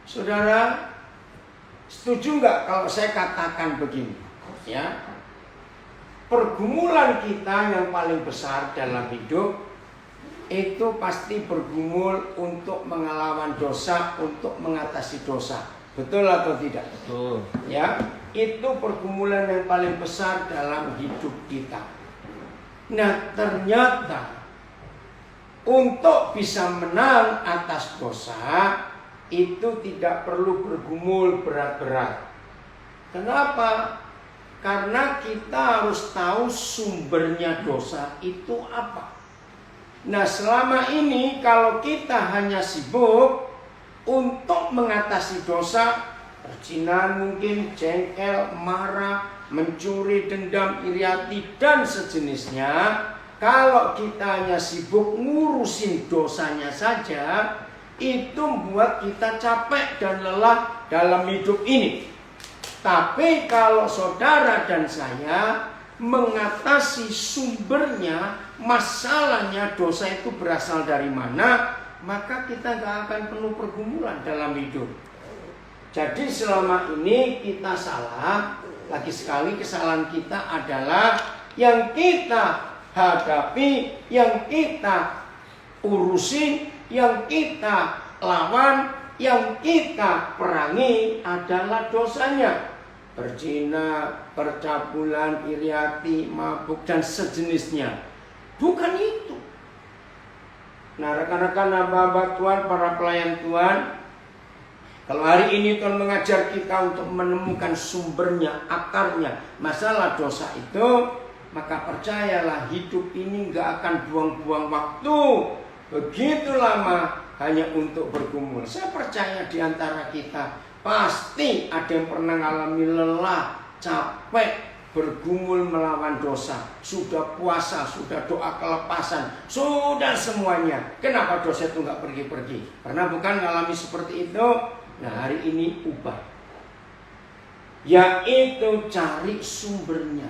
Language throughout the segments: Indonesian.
Saudara, setuju nggak kalau saya katakan begini? Ya, pergumulan kita yang paling besar dalam hidup itu pasti bergumul untuk mengelawan dosa, untuk mengatasi dosa. Betul atau tidak? Betul. Ya, itu pergumulan yang paling besar dalam hidup kita. Nah, ternyata untuk bisa menang atas dosa itu tidak perlu bergumul berat-berat. Kenapa? Karena kita harus tahu sumbernya dosa itu apa. Nah, selama ini kalau kita hanya sibuk untuk mengatasi dosa, percinan mungkin, jengkel, marah, mencuri, dendam, iri hati, dan sejenisnya. Kalau kita hanya sibuk ngurusin dosanya saja, itu membuat kita capek dan lelah dalam hidup ini. Tapi kalau saudara dan saya mengatasi sumbernya, masalahnya dosa itu berasal dari mana, maka kita gak akan penuh pergumulan dalam hidup. Jadi selama ini kita salah. Lagi sekali kesalahan kita adalah yang kita hadapi, yang kita urusi, yang kita lawan, yang kita perangi adalah dosanya. Berzina, percabulan, iri hati, mabuk, dan sejenisnya. Bukan itu. Nah, rekan-rekan hamba-hamba Tuhan, para pelayan Tuhan, kalau hari ini Tuhan mengajar kita untuk menemukan sumbernya, akarnya, masalah dosa itu, maka percayalah hidup ini gak akan buang-buang waktu begitu lama hanya untuk bergumul. Saya percaya di antara kita pasti ada yang pernah mengalami lelah, capek, bergumul melawan dosa. Sudah puasa, sudah doa kelepasan, sudah semuanya. Kenapa dosa itu gak pergi-pergi? Karena bukan mengalami seperti itu. Nah, hari ini ubah, yaitu cari sumbernya.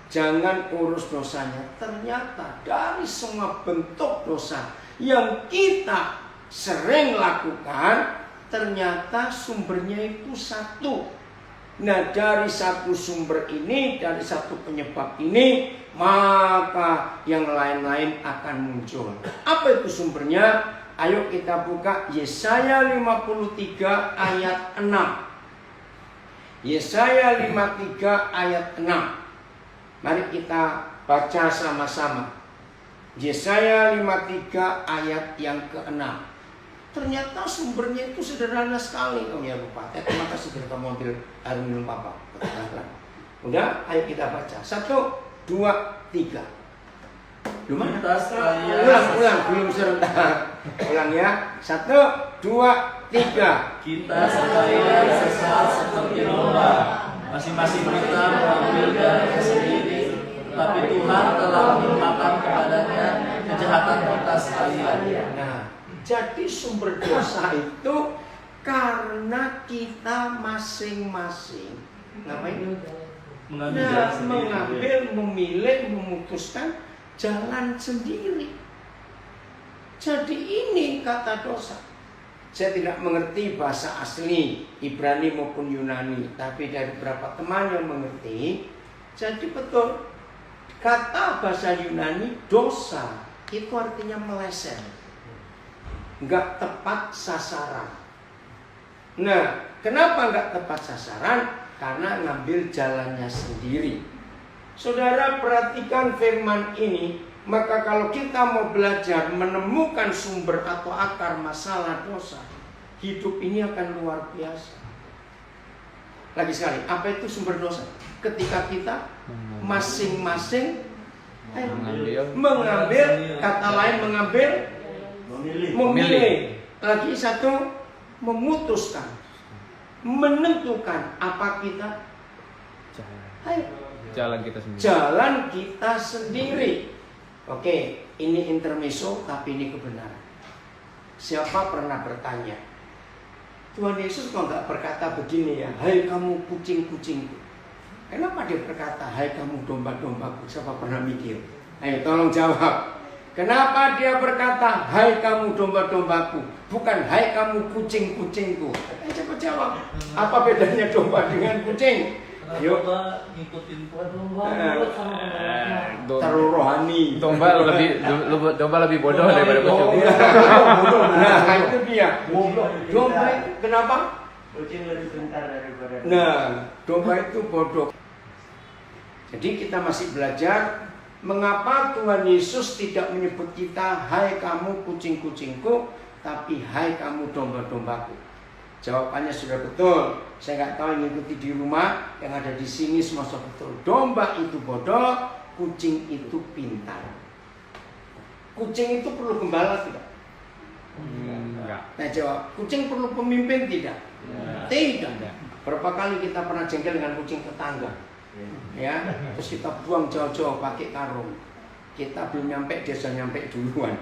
Jangan urus dosanya. Ternyata dari semua bentuk dosa yang kita sering lakukan, ternyata sumbernya itu satu. Nah, dari satu sumber ini, dari satu penyebab ini, maka yang lain-lain akan muncul. Apa itu sumbernya? Ayo kita buka Yesaya 53 ayat 6. Yesaya 53 ayat 6. Mari kita baca sama-sama. Yesaya 53 ayat yang ke-6. Ternyata sumbernya itu sederhana sekali. Oh ya Bapak, terima kasih sudah kamu ambil air minum Papa. Udah, ayo kita baca. 1, 2, 3. Ulang, belum serentak. Ulang ya. 1, 2, 3. Kita sekalian sesat seperti domba, masing-masing kita mengambil jalannya sendiri, tetapi Tuhan telah melimpahkan kepadanya kejahatan kita sekalian. Nah, jadi sumber dosa itu karena kita masing-masing ngapain? Mengambil, memilih, memutuskan jalan sendiri. Jadi ini kata dosa. Saya tidak mengerti bahasa asli Ibrani maupun Yunani, tapi dari beberapa teman yang mengerti. Jadi betul, kata bahasa Yunani dosa itu artinya meleset, nggak tepat sasaran. Nah, kenapa nggak tepat sasaran? Karena ngambil jalannya sendiri. Saudara perhatikan firman ini. Maka kalau kita mau belajar menemukan sumber atau akar masalah dosa, hidup ini akan luar biasa. Lagi sekali, apa itu sumber dosa? Ketika kita masing-masing mengambil, kata lain memilih. Lagi satu, memutuskan, menentukan apa kita. Jalan kita sendiri. Oke, ini intermezzo, tapi ini kebenaran. Siapa pernah bertanya, Tuhan Yesus kok nggak berkata begini ya, hai kamu kucing-kucingku. Kenapa dia berkata, hai kamu domba-dombaku? Siapa pernah mikir? Ayo tolong jawab. Kenapa dia berkata, hai kamu domba-dombaku, bukan hai kamu kucing-kucingku? Coba jawab, apa bedanya domba dengan kucing? Yuk. Domba ngikutin Tuhan, Terlalu rohani. Domba lebih bodoh daripada kucing. Nah, itu dia. Domba itu kenapa? Kucing lebih pintar daripada. Nah, domba itu bodoh. Jadi kita masih belajar mengapa Tuhan Yesus tidak menyebut kita hai kamu kucing-kucingku, tapi hai kamu domba-dombaku. Jawabannya sudah betul. Saya nggak tahu yang ikuti di rumah, yang ada di sini semua sudah betul. Domba itu bodoh, kucing itu pintar. Kucing itu perlu gembala tidak? Enggak. Nah jawab, kucing perlu pemimpin tidak? Tidak. Berapa kali kita pernah jengkel dengan kucing tetangga? Ya, terus kita buang jauh-jauh pakai karung. Kita belum nyampe, dia sudah nyampe duluan.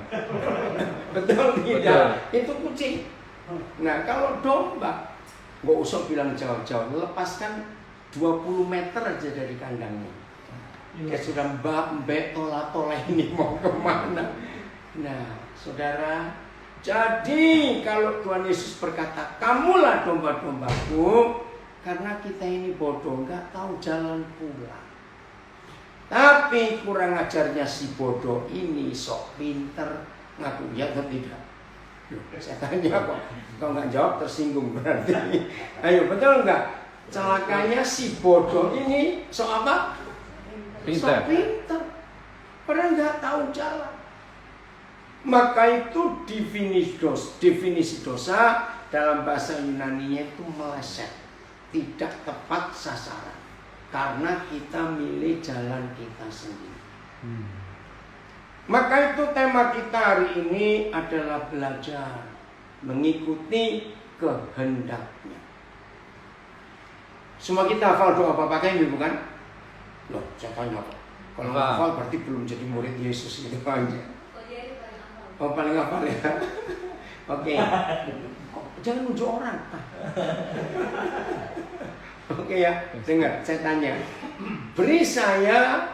Betul tidak? Itu kucing. Nah kalau domba, nggak usah bilang jauh-jauh, lepaskan 20 meter aja dari kandangnya. Dia sudah mbak tola-tola ini mau kemana? Nah saudara, jadi kalau Tuhan Yesus berkata, kamulah domba-dombaku, karena kita ini bodoh, nggak tahu jalan pulang. Tapi kurang ajarnya si bodoh ini sok pinter, ngaku ya atau tidak? Loh, saya tanya kok, kalau nggak jawab tersinggung berarti. Ayo betul nggak? Celakanya si bodoh ini sok apa? Pinter. Sok pinter, padahal nggak tahu jalan. Maka itu definisi dosa dalam bahasa Yunani-nya itu meleset, tidak tepat sasaran, karena kita milih jalan kita sendiri. Maka itu tema kita hari ini adalah belajar mengikuti kehendaknya. Semua kita hafal doa Bapa Kami bukan? Loh, saya tanya kok. Kalau hafal berarti belum jadi murid Yesus gitu aja. Oh paling hafal ya. Oke. Jangan nunjuk orang. Oke ya, dengar, saya tanya. Beri saya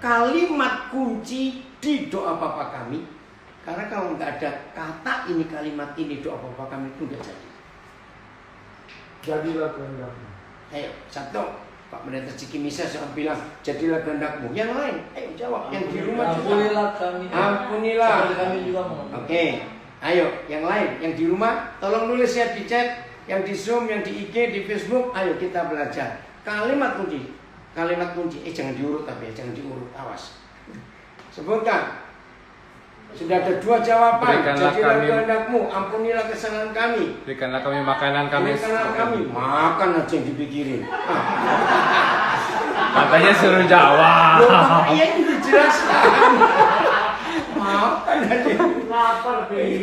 kalimat kunci di doa Bapa Kami. Karena kalau nggak ada kata ini, kalimat ini, doa Bapa Kami itu nggak jadi. Jadilah kehendakmu. Ayo, satu. Pak Pendeta Cikimisa saya bilang, jadilah kehendakmu. Yang lain, ayo jawab. Yang di rumah juga. Ampunilah kami. Ampunilah. Seperti kami juga mengampuni. Oke, ayo yang lain, yang di rumah, tolong nulis ya di chat, yang di Zoom, yang di IG, di Facebook. Ayo kita belajar kalimat kunci. Kalimat kunci, jangan diurut tapi jangan diurut, awas. Sebutkan. Sudah ada 2 jawaban. Berikanlah Jadilah kami- kehendakmu, ampunilah kesalahan kami. Berikanlah kami makanan kami. Berikanlah kami. Makan aja yang dipikirin. Katanya suruh jawab. Loh, iya ini dijelaskan. Makan aja. Lapar, Bi.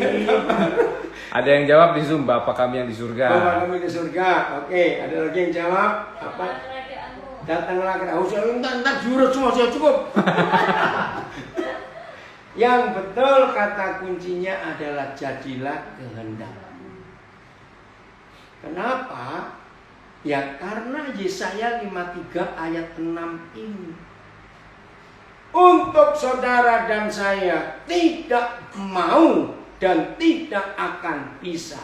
Ada yang jawab di Zoom, Bapak kami yang di surga. Bapak kami di surga. Oke, ada lagi yang jawab apa? Datanglah ke ntar diurut semua sudah cukup. Yang betul kata kuncinya adalah jadilah kehendakmu. Kenapa? Ya karena Yesaya 53 ayat 6 ini. Untuk saudara dan saya tidak mau dan tidak akan bisa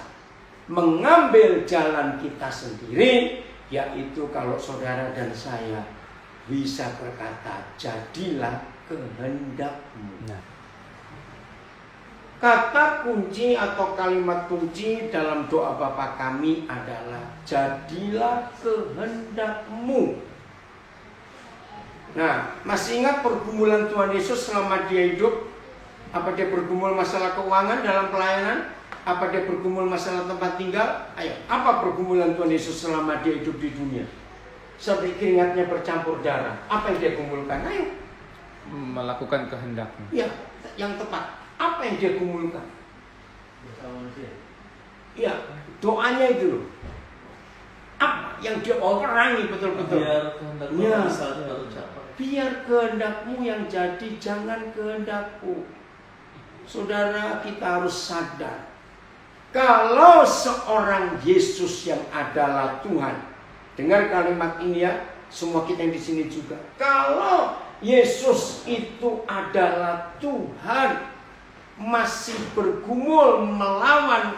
mengambil jalan kita sendiri, yaitu kalau saudara dan saya bisa berkata, jadilah kehendakmu. Kata kunci atau kalimat kunci dalam doa Bapa Kami adalah jadilah kehendakmu. Nah, masih ingat pergumulan Tuhan Yesus selama dia hidup? Apa dia bergumul masalah keuangan dalam pelayanan? Apa dia bergumul masalah tempat tinggal? Ayo, apa pergumulan Tuhan Yesus selama dia hidup di dunia? Sampai keringatnya bercampur darah. Apa yang dia gumulkan? Ayo. Melakukan kehendakmu. Ya, yang tepat. Apa yang dia gumulkan? Ya, doanya itu loh. Apa yang dia orangi betul-betul? Biar kehendakmu Ya. bisa terucap. Biar kehendakmu yang jadi, jangan kehendakku. Saudara, kita harus sadar. Kalau seorang Yesus yang adalah Tuhan, dengar kalimat ini ya, semua kita yang di sini juga. Kalau Yesus itu adalah Tuhan, masih bergumul melawan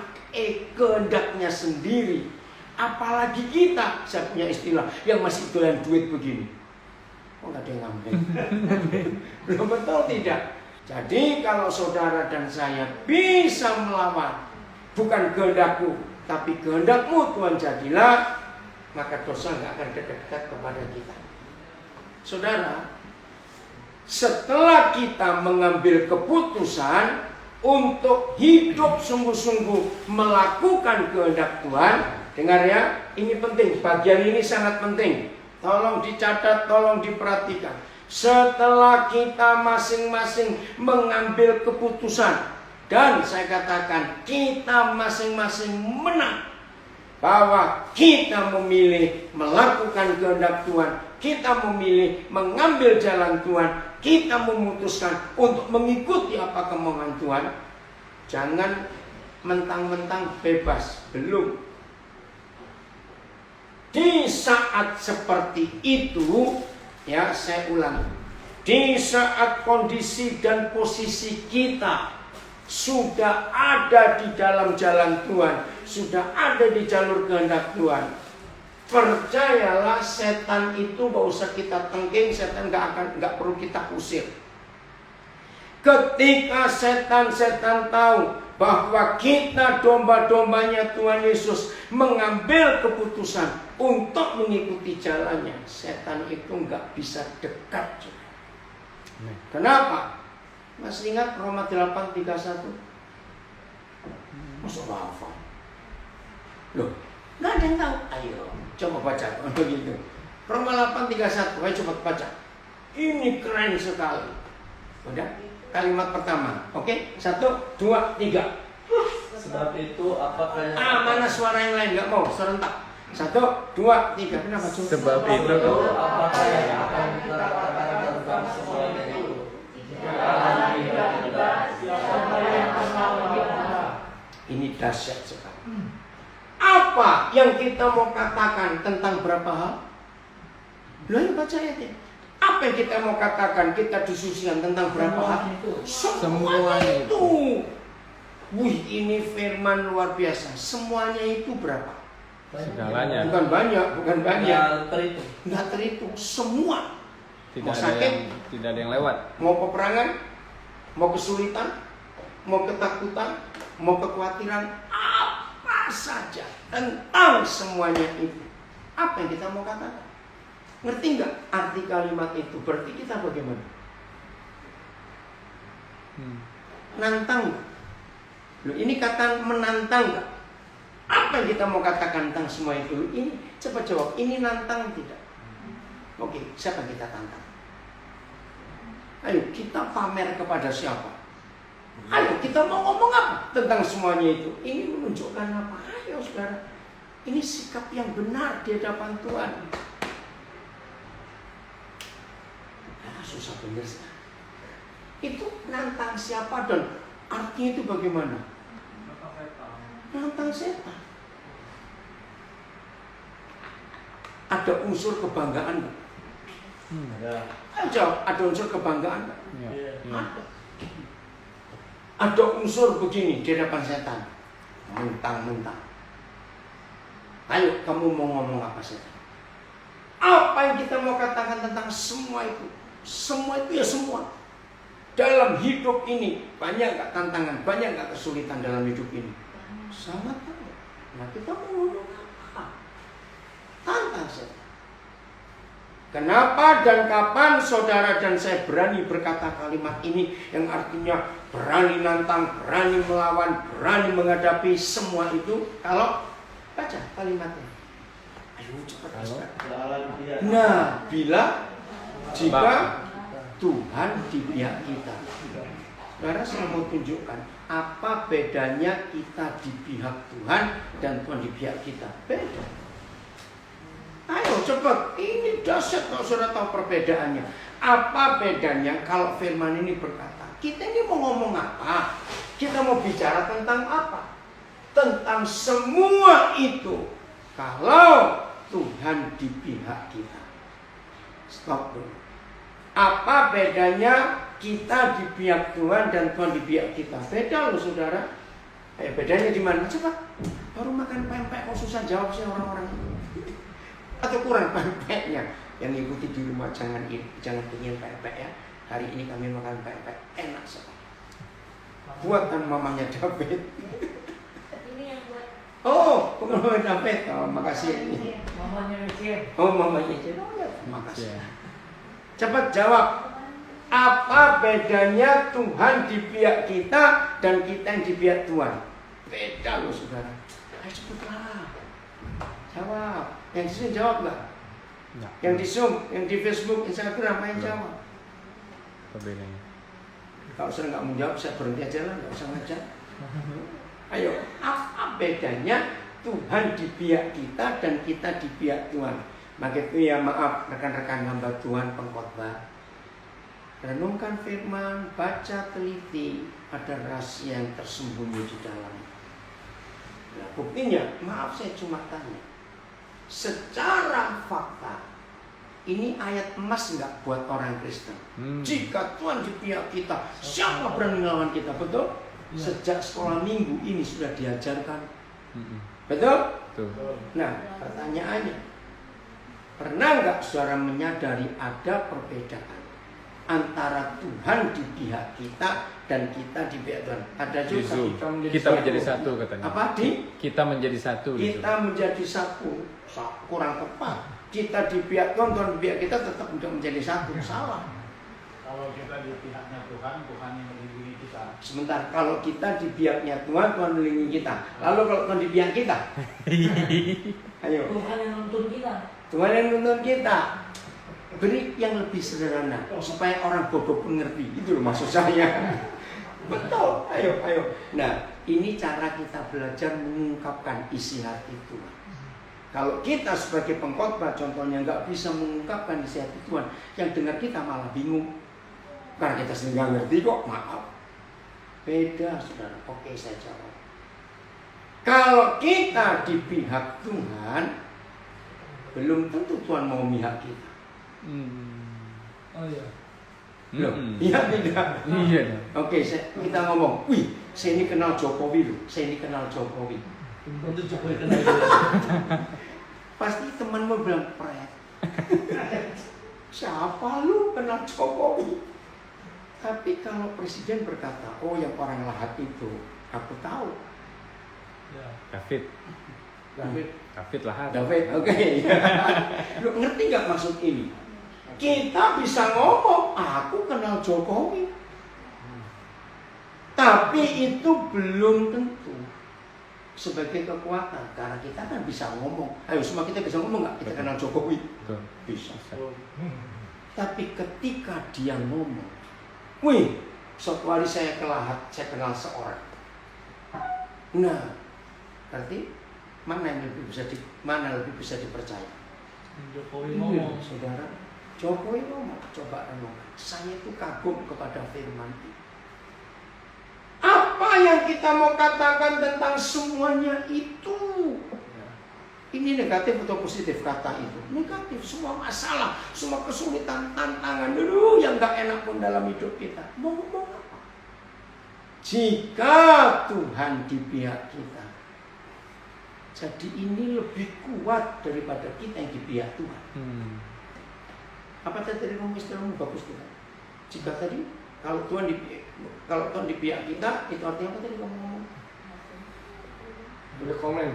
kehendaknya sendiri. Apalagi kita, saya punya istilah, yang masih doyan duit begini. Oh, nggak ada yang ngambil. Belum betul tidak? Jadi kalau saudara dan saya bisa melawan, bukan kehendakku, tapi kehendakmu Tuhan jadilah, maka dosa nggak akan dekat kepada kita. Saudara, setelah kita mengambil keputusan untuk hidup sungguh-sungguh melakukan kehendak Tuhan, dengar ya, ini penting, bagian ini sangat penting. Tolong dicatat, tolong diperhatikan. Setelah kita masing-masing mengambil keputusan, dan saya katakan kita masing-masing menang, bahwa kita memilih melakukan kehendak Tuhan, kita memilih mengambil jalan Tuhan, kita memutuskan untuk mengikuti apa kemauan Tuhan. Jangan mentang-mentang bebas, belum. Di saat seperti itu, ya saya ulang, di saat kondisi dan posisi kita sudah ada di dalam jalan Tuhan, sudah ada di jalur kehendak Tuhan, percayalah setan itu gak usah kita tengking, setan gak perlu kita usir. Ketika setan tahu bahwa kita domba-dombanya Tuhan Yesus mengambil keputusan untuk mengikuti jalannya, setan itu gak bisa dekat. Kenapa? Masih ingat Roma 8:31? Masuk hafal. Loh, gak ada yang tahu. Ayo, coba baca begitu. Roma 8:31, ayo coba baca. Ini keren sekali. Udah, kalimat pertama. Oke, 1, 2, 3. Sebab itu apakah yang Mana suara yang lain? Gak mau, serentak. 1, 2, 3. Kenapa? Sebab itu apakah yang akan kita katakan tentang semuanya itu? Ini dahsyat sekali. Apa yang kita mau katakan tentang berapa hal? Lalu baca ayatnya. Apa yang kita mau katakan, kita diskusikan tentang berapa hal? Semuanya itu. Wih, ini firman luar biasa. Semuanya itu berapa? segalanya. Bukan banyak. Nggak terhitung. Nggak terhitung. Semua. Tidak Mau ada sakit, tidak ada yang lewat. mau peperangan, mau kesulitan, mau ketakutan, mau kekhawatiran, apa saja tentang semuanya itu. Apa yang kita mau katakan? Ngerti nggak arti kalimat itu? Berarti kita bagaimana? Nantang nggak? Loh, ini kata menantang nggak? Apa yang kita mau katakan tentang semua itu? Ini cepat jawab. Ini nantang tidak? Oke, siapa yang kita tantang? Ayo, kita pamer kepada siapa? Ayo, kita mau ngomong apa tentang semuanya itu? Ini menunjukkan apa? Ayo, saudara. Ini sikap yang benar di hadapan Tuhan. Susah benar. Itu nantang siapa dan artinya itu bagaimana? Nantang setan. Ada unsur kebanggaan nggak? Ayo jawab, ada unsur kebanggaan nggak? Ada. Ada unsur begini di hadapan setan. Mentang-mentang. Ayo, kamu mau ngomong apa setan? Apa yang kita mau katakan tentang semua itu? Semua itu ya semua. Dalam hidup ini banyak gak tantangan, banyak gak kesulitan dalam hidup ini? Sangat banyak. Nah, kita mau ngomong apa? Tantang setan. Kenapa dan kapan saudara dan saya berani berkata kalimat ini yang artinya berani nantang, berani melawan, berani menghadapi semua itu? Kalau baca kalimatnya. Ayo cepat. Nah, jika Tuhan di pihak kita. Saudara, saya mau tunjukkan apa bedanya kita di pihak Tuhan dan Tuhan di pihak kita. Beda. Ayo cepat, ini dahsyat kalau saudara tahu perbedaannya. Apa bedanya kalau firman ini berkata, kita ini mau ngomong apa? Kita mau bicara tentang apa? Tentang semua itu. Kalau Tuhan di pihak kita. Stop dulu. Apa bedanya kita di pihak Tuhan dan Tuhan di pihak kita? Beda loh saudara. Bedanya di mana? Coba, baru makan pempek kok susah jawab sih orang-orang. Atau kurang pempeknya. Yang ikuti di rumah jangan ingin pempek ya. Hari ini kami makan pempek, enak sekali. Buatan mamanya David. Ini yang buat. Oh, mamanya David. Oh, makasih. Mamanya Mikian. Oh, mamanya David. Oh, ya, terima kasih. Cepat jawab. Apa bedanya Tuhan di pihak kita dan kita yang di pihak Tuhan? Beda loh saudara. Ayo cepatlah. Jawab. Yang di sini jawab nggak? Yang di Zoom, yang di Facebook, Instagram, main jawab. Apa bedanya? Kalau saya nggak mau jawab, saya berhenti aja lah, nggak usah ngajar. Ayo, apa bedanya Tuhan di pihak kita dan kita di pihak Tuhan? Maka itu ya maaf rekan-rekan hamba Tuhan pengkhotbah. Renungkan firman, baca teliti, ada rahasia yang tersembunyi di dalamnya. Nah, buktinya, maaf saya cuma tanya. Secara fakta, ini ayat emas nggak buat orang Kristen? Jika Tuhan di pihak kita, siapa berani melawan kita? Betul? Sejak sekolah minggu ini sudah diajarkan. Betul? Betul. Nah, pertanyaannya, pernah nggak saudara menyadari ada perbedaan antara Tuhan di pihak kita dan kita di pihak Tuhan? Ada Di juga. Zoom. Kita menjadi satu katanya. Apa di? Kita menjadi satu. di Zoom. Kita menjadi satu. Kurang tepat. Kita di pihak Tuhan, Tuhan di pihak kita tetap tidak menjadi satu. Salah. Kalau kita di pihaknya Tuhan, Tuhan yang melindungi kita. Sebentar, kalau kita di pihaknya Tuhan, Tuhan melindungi kita. Lalu kalau Tuhan di pihak kita? Ayo. Tuhan yang nuntun kita. Tuhan yang nuntun kita. Beri yang lebih sederhana supaya orang bodoh pun ngerti. Itu loh maksud saya. Betul. Ayo, ayo. Nah, ini cara kita belajar mengungkapkan isi hati Tuhan. Kalau kita sebagai pengkhotbah contohnya nggak bisa mengungkapkan isi hati Tuhan, yang dengar kita malah bingung. Karena kita sendiri nggak ngerti kok, maaf. Beda saudara. Oke, saya jawab. Kalau kita di pihak Tuhan, belum tentu Tuhan mau pihak kita. Oh iya. Loh, iya tidak? Iya. Oke, kita ngomong, wih, saya ini kenal Jokowi loh, saya ini kenal Jokowi. Untuk Jokowi kenal dia. Pasti temanmu bilang, Pret, siapa lu kenal Jokowi? Tapi kalau presiden berkata, oh yang orang lahat itu, aku tahu. Ya. David. David lah. David, oke. Lu ngerti nggak maksud ini? Kita bisa ngomong, aku kenal Jokowi. Tapi itu belum tentu sebagai kekuatan. Karena kita kan bisa ngomong. Ayo semua kita bisa ngomong nggak? Kita kenal Jokowi. Betul. Bisa. Tapi ketika dia ngomong, wih, suatu hari saya ke Lahat, saya kenal seorang. Nah, berarti mana yang lebih bisa dipercaya? Jokowi ngomong. Saudara, Jokowi ngomong, coba renungkan. Saya itu kagum kepada firman itu. Apa yang kita mau katakan tentang semuanya itu? Ini negatif atau positif kata itu? Negatif, semua masalah, semua kesulitan, tantangan dulu yang gak enak pun dalam hidup kita. Mau ngomong apa? Jika Tuhan di pihak kita, jadi ini lebih kuat daripada kita yang di pihak Tuhan. Apa tadi istilahmu bagus tidak? Jika tadi kalau Tuhan di pihak kita, itu artinya apa tadi kamu ngomong? Ada komen.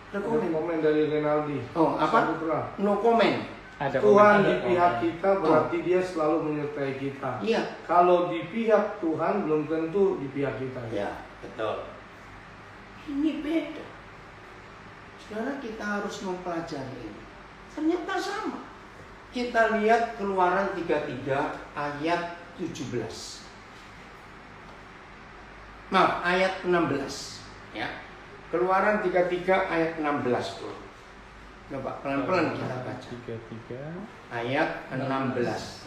Ada Ada komen. komen dari Renaldi. Oh, apa? Saputra. No comment. Ada Tuhan komen. di pihak kita berarti dia selalu menyertai kita. Iya. Kalau di pihak Tuhan belum tentu di pihak kita. Ya, betul. Ini beda. Saudara, kita harus mempelajari ini. Ternyata sama. Kita lihat Keluaran 33 ayat 17. Maaf, ayat 16. Ya. Keluaran 33 ayat 16 tuh. Coba pelan-pelan kita baca. 33. Ayat 16.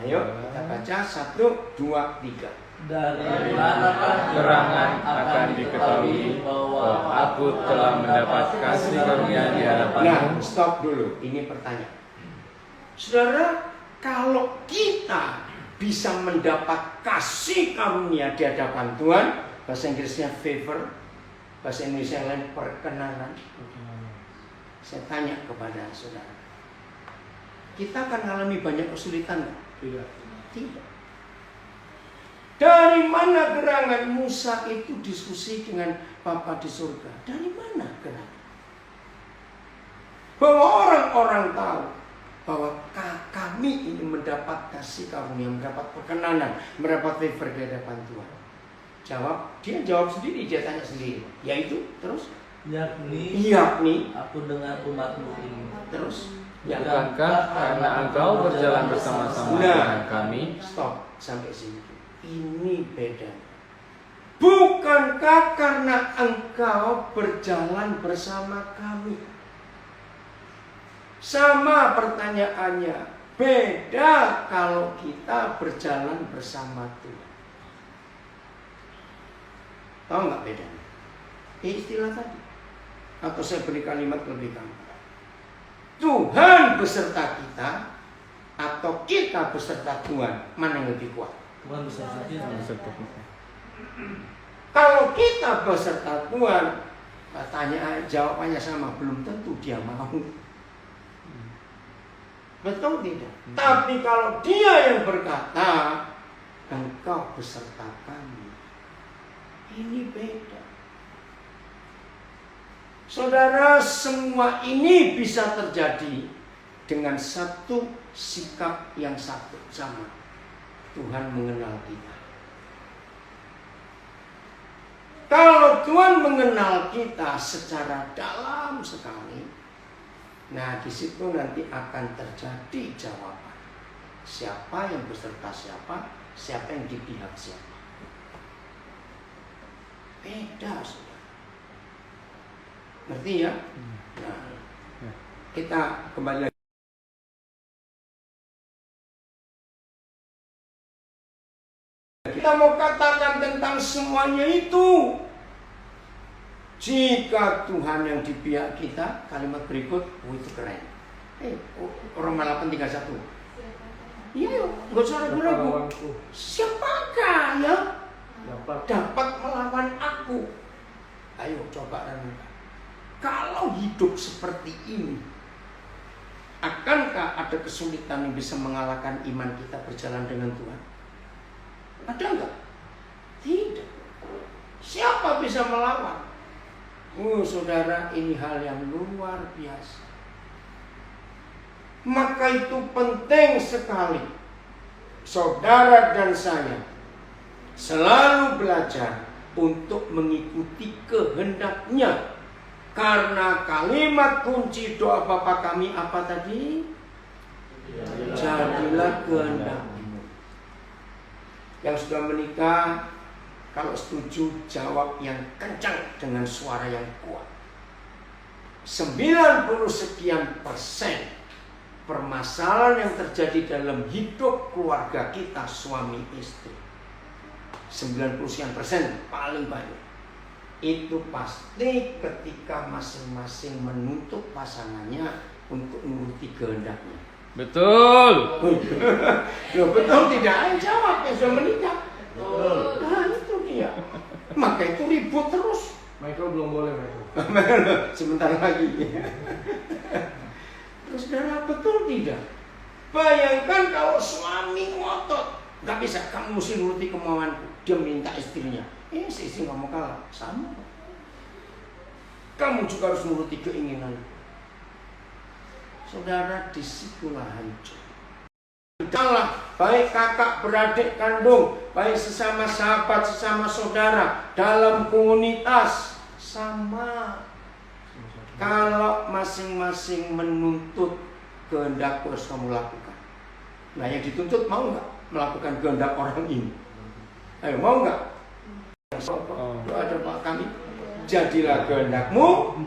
Ayo kita baca 1, 2, 3. Dari manakah Keterangan akan diketahui bahwa aku telah mendapat kasih karunia di Nah, hadapanmu. stop dulu. Ini pertanyaan. Saudara, kalau kita bisa mendapat kasih karunia di hadapan Tuhan, bahasa Inggrisnya favor, bahasa Indonesia lain perkenanan. Saya tanya kepada saudara, kita akan alami banyak kesulitan nggak? Tidak. Dari mana gerangan Musa itu diskusi dengan Bapa di surga? Dari mana gerangan? Bahwa orang-orang tahu bahwa kami ini mendapat kasih karunia, mendapat perkenanan, mendapat favor di hadapan Tuhan. Dia jawab sendiri, dia tanya sendiri. Yaitu, terus? Yakni aku dengan umatmu ini. Terus? Bukankah karena engkau berjalan bersama-sama dengan kami? Stop, sampai sini. Ini beda. Bukankah karena engkau berjalan bersama kami? Sama pertanyaannya. Beda kalau kita berjalan bersama Tuhan. Tahu nggak bedanya? Istilah tadi. Atau saya beri kalimat lebih gampang. Tuhan beserta kita atau kita beserta Tuhan, mana yang lebih kuat? Tuhan beserta kita. Kalau kita beserta Tuhan, jawabannya sama, belum tentu dia mau. Betul tidak? Tapi kalau dia yang berkata, engkau beserta kami, ini beda. Saudara, semua ini bisa terjadi dengan satu sikap yang satu sama. Tuhan mengenal kita. Kalau Tuhan mengenal kita secara dalam sekali, nah di situ nanti akan terjadi jawaban. Siapa yang beserta siapa, siapa yang di pihak siapa. Beda, saudara. Ngerti ya? Nah, kita kembali lagi. Kita mau katakan tentang semuanya itu. Jika Tuhan yang di pihak kita, kalimat berikut, itu keren. Roma 8:31. Iya, nggak usah ragu-ragu. Siapakah ya dapat melawan aku? Ayo coba renungkan. Kalau hidup seperti ini, akankah ada kesulitan yang bisa mengalahkan iman kita berjalan dengan Tuhan? Ada enggak? Tidak. Siapa bisa melawan? Saudara, ini hal yang luar biasa. Maka itu penting sekali saudara dan saya selalu belajar untuk mengikuti kehendaknya. Karena kalimat kunci doa Bapa kami apa tadi? Jadilah kehendak-Mu. Yang sudah menikah, kalau setuju jawab yang kencang dengan suara yang kuat. 90 sekian persen permasalahan yang terjadi dalam hidup keluarga kita suami istri, 90 sekian persen paling banyak. Itu pasti ketika masing-masing menuntut pasangannya untuk menuruti kehendaknya. Betul. Loh, betul tidak? Jawab yang sudah menikah. Nah itu dia. Maka itu ribut terus. Michael belum boleh, Michael. Sebentar lagi. Terus saudara, betul tidak? Bayangkan kalau suami ngotot, nggak bisa, kamu mesti nuruti kemauanku. Dia minta istrinya. Si istri nggak mau kalah, sama. Kamu juga harus nuruti keinginan. Saudara, disitulah hancur. Salah, baik kakak beradik kandung, baik sesama sahabat, sesama saudara, dalam komunitas, sama. Kalau masing-masing menuntut kehendak harus kamu lakukan. Nah yang dituntut mau nggak melakukan kehendak orang ini? Ayo mau nggak? Doa Pak kami, jadilah kehendak-Mu.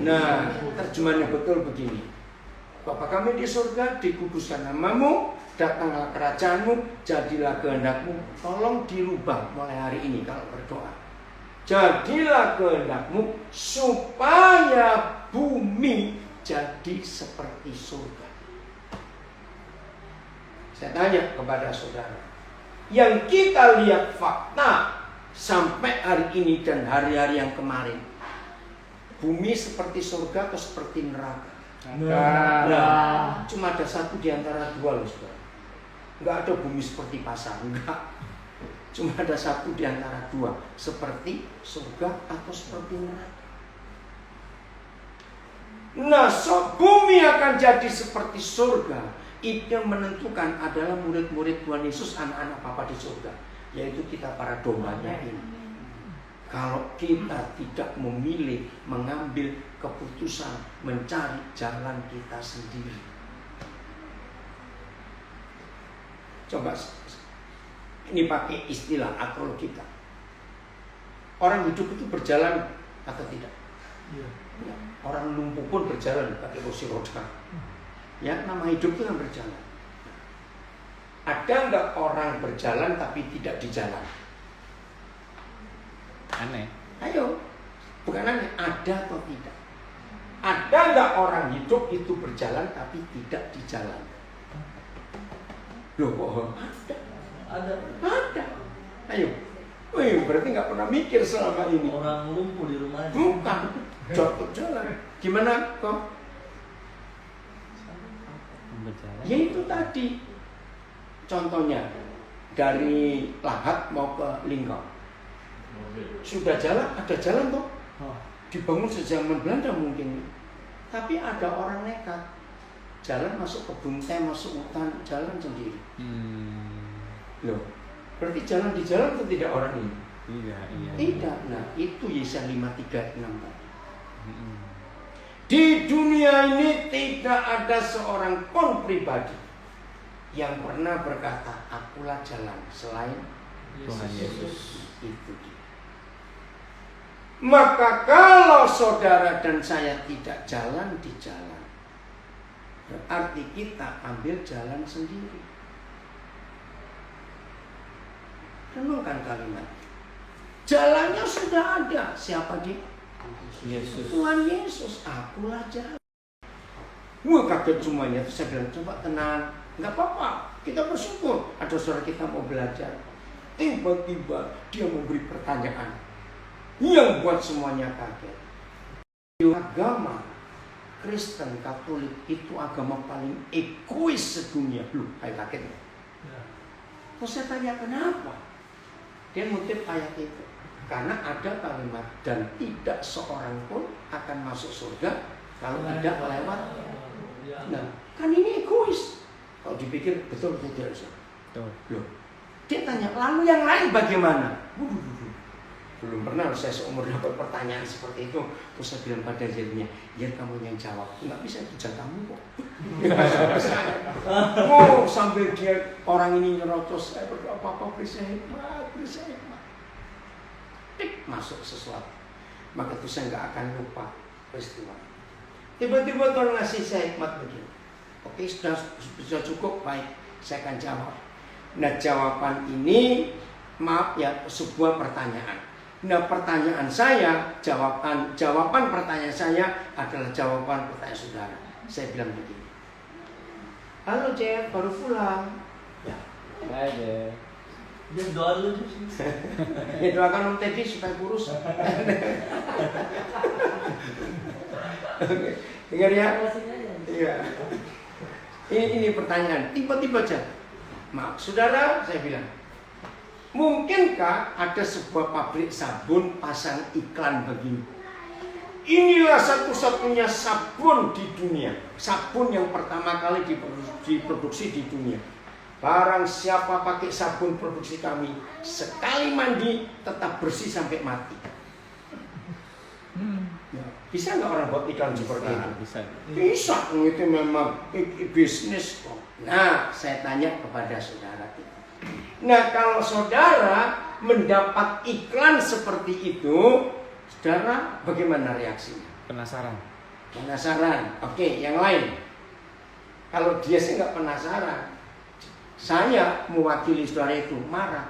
Nah terjemahannya betul begini. Bapa kami di surga, dikuduskan nama-Mu, datanglah kerajaan-Mu, jadilah kehendak-Mu. Tolong dirubah mulai hari ini kalau berdoa. Jadilah kehendak-Mu supaya bumi jadi seperti surga. Saya tanya kepada saudara, yang kita lihat fakta sampai hari ini dan hari-hari yang kemarin, bumi seperti surga atau seperti neraka? Nah, cuma ada satu di antara dua loh saudara. Enggak ada bumi seperti pasar, enggak. Cuma ada satu di antara dua, seperti surga atau seperti neraka. Nah, bumi akan jadi seperti surga. Itu yang menentukan adalah murid-murid Tuhan Yesus, anak-anak Bapa di surga, yaitu kita para dombanya ini. Kalau kita tidak memilih, mengambil keputusan, mencari jalan kita sendiri. Coba ini pakai istilah astrologika. Orang hidup itu berjalan atau tidak? Ya, orang lumpuh pun berjalan pakai kursi roda. Ya, nama hidup itu kan berjalan. Ada nggak orang berjalan tapi tidak di jalan? Aneh. Ayo, bukan aneh, ada atau tidak? Ada nggak orang hidup itu berjalan tapi tidak di jalan? Loh, kok Ada ada? Ayo, wih, berarti nggak pernah mikir selama ini. orang lumpuh di rumahnya. Bukan, jatuh jalan. Gimana kok? Berjalan. Ya itu tadi. Contohnya dari Lahat mau ke Linggau. Sudah jalan, ada jalan toh. Dibangun sejaman Belanda mungkin. Tapi ada orang nekat. Jalan masuk kebun teh, masuk hutan, jalan sendiri. Loh, berarti jalan di jalan itu tidak orang ini? Iya. Tidak. Nah, itu Yesaya 53:6 tadi. Di dunia ini tidak ada seorang pun pribadi yang pernah berkata, akulah jalan selain Tuhan Yesus. Itu dia. Maka kalau saudara dan saya tidak jalan di jalan, berarti kita ambil jalan sendiri. Renungkan kalimat. Jalannya sudah ada. Siapa dia? Yesus. Tuhan Yesus, akulah jalan. Wah, kaget semuanya. Terus saya bilang, coba tenang, nggak apa-apa. Kita bersyukur. Ada saudara kita mau belajar. Tiba-tiba dia memberi pertanyaan yang buat semuanya kaget. Agama Kristen Katolik itu agama paling egois sedunia. Loh, saya kaget. Terus saya tanya kenapa? Dia ngutip ayat itu. Karena ada kalimat, dan tidak seorang pun akan masuk surga kalau tidak lewat. Nah, kan ini egois. Kalau dipikir betul tidak bisa. Loh, dia tanya, lalu yang lain bagaimana? Belum pernah saya seumur dapat pertanyaan seperti itu. Terus saya bilang pada dirinya, ya kamu yang jawab. Nggak bisa, itu jatamu kok. Oh, sambil dia orang ini nyerocos, saya berdoa, apa-apa beri saya hikmat, beri saya hikmat. Masuk sesuatu, maka itu saya nggak akan lupa peristiwa. Tiba-tiba Tuhan ngasih saya hikmat begini. Oke, sudah cukup, baik, saya akan jawab. Nah, jawaban ini, maaf ya, sebuah pertanyaan. Nah, pertanyaan saya, jawaban pertanyaan saya adalah jawaban pertanyaan saudara. Saya bilang begini. Halo Jeff, baru pulang. Ya. Hai Jeff. Dia doa dulu. Ya, doakan Om Teddy supaya kurus. Oke, dengar ya? Iya. Ini pertanyaan. Tiba-tiba aja. Maaf, saudara, saya bilang. Mungkinkah ada sebuah pabrik sabun pasang iklan begini? Inilah satu-satunya sabun di dunia. Sabun yang pertama kali diproduksi di dunia. Barang siapa pakai sabun produksi kami, sekali mandi tetap bersih sampai mati. Ya, bisa nggak orang buat iklan seperti itu? Bisa. Bisa, itu memang bisnis kok. Nah, saya tanya kepada saudara kita. Nah, kalau saudara mendapat iklan seperti itu, saudara bagaimana reaksinya? Penasaran. Penasaran. Oke, yang lain. Kalau dia sih nggak penasaran. Saya mewakili saudara itu marah.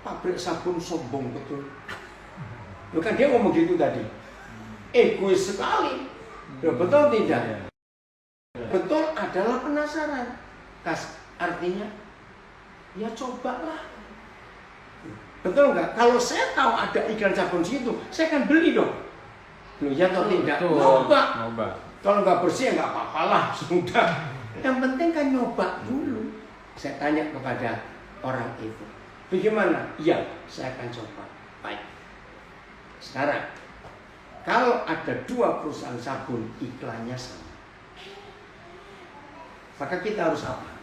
Pabrik sabun sombong betul. Loh, kan dia ngomong gitu tadi. Egois sekali. Loh, betul tidak? Betul adalah penasaran. Artinya, ya cobalah. Betul nggak? Kalau saya tahu ada iklan sabun situ, saya akan beli dong. Loh ya atau tidak? Betul. Nyoba. Nyoba. Kalau nggak bersih ya nggak apa-apa lah, sudah. Yang penting kan nyoba dulu. Saya tanya kepada orang itu, bagaimana? Ya, saya akan coba. Baik. Sekarang, kalau ada 2 perusahaan sabun iklannya sama, maka kita harus apa?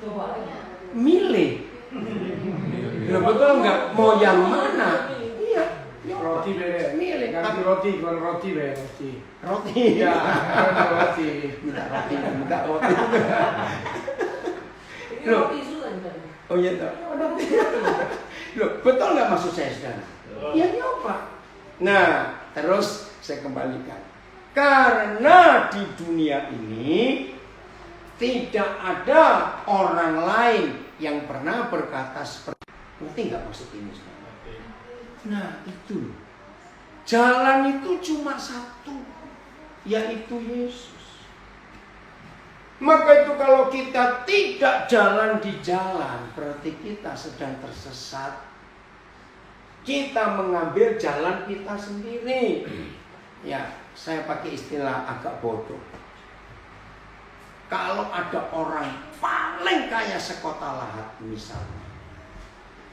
Coba aja. Milih. Loh, betul nggak? Mau yang mana? Iya. Roti beda. Milih. Ganti roti, bukan roti beda roti. Roti. Ya, ada roti. Minta roti, minta roti. Ini Loh. roti sudah tadi. Oh iya toh. Loh, betul nggak maksud saya sekarang? Ya nyoba. Nah, terus saya kembalikan. Karena di dunia ini tidak ada orang lain yang pernah berkata seperti itu. Ngerti nggak maksud ini? Nah, itu. Jalan itu cuma satu, yaitu Yesus. Maka itu kalau kita tidak jalan di jalan, berarti kita sedang tersesat. Kita mengambil jalan kita sendiri. Ya, saya pakai istilah agak bodoh. Kalau ada orang paling kaya sekota Lahat misalnya,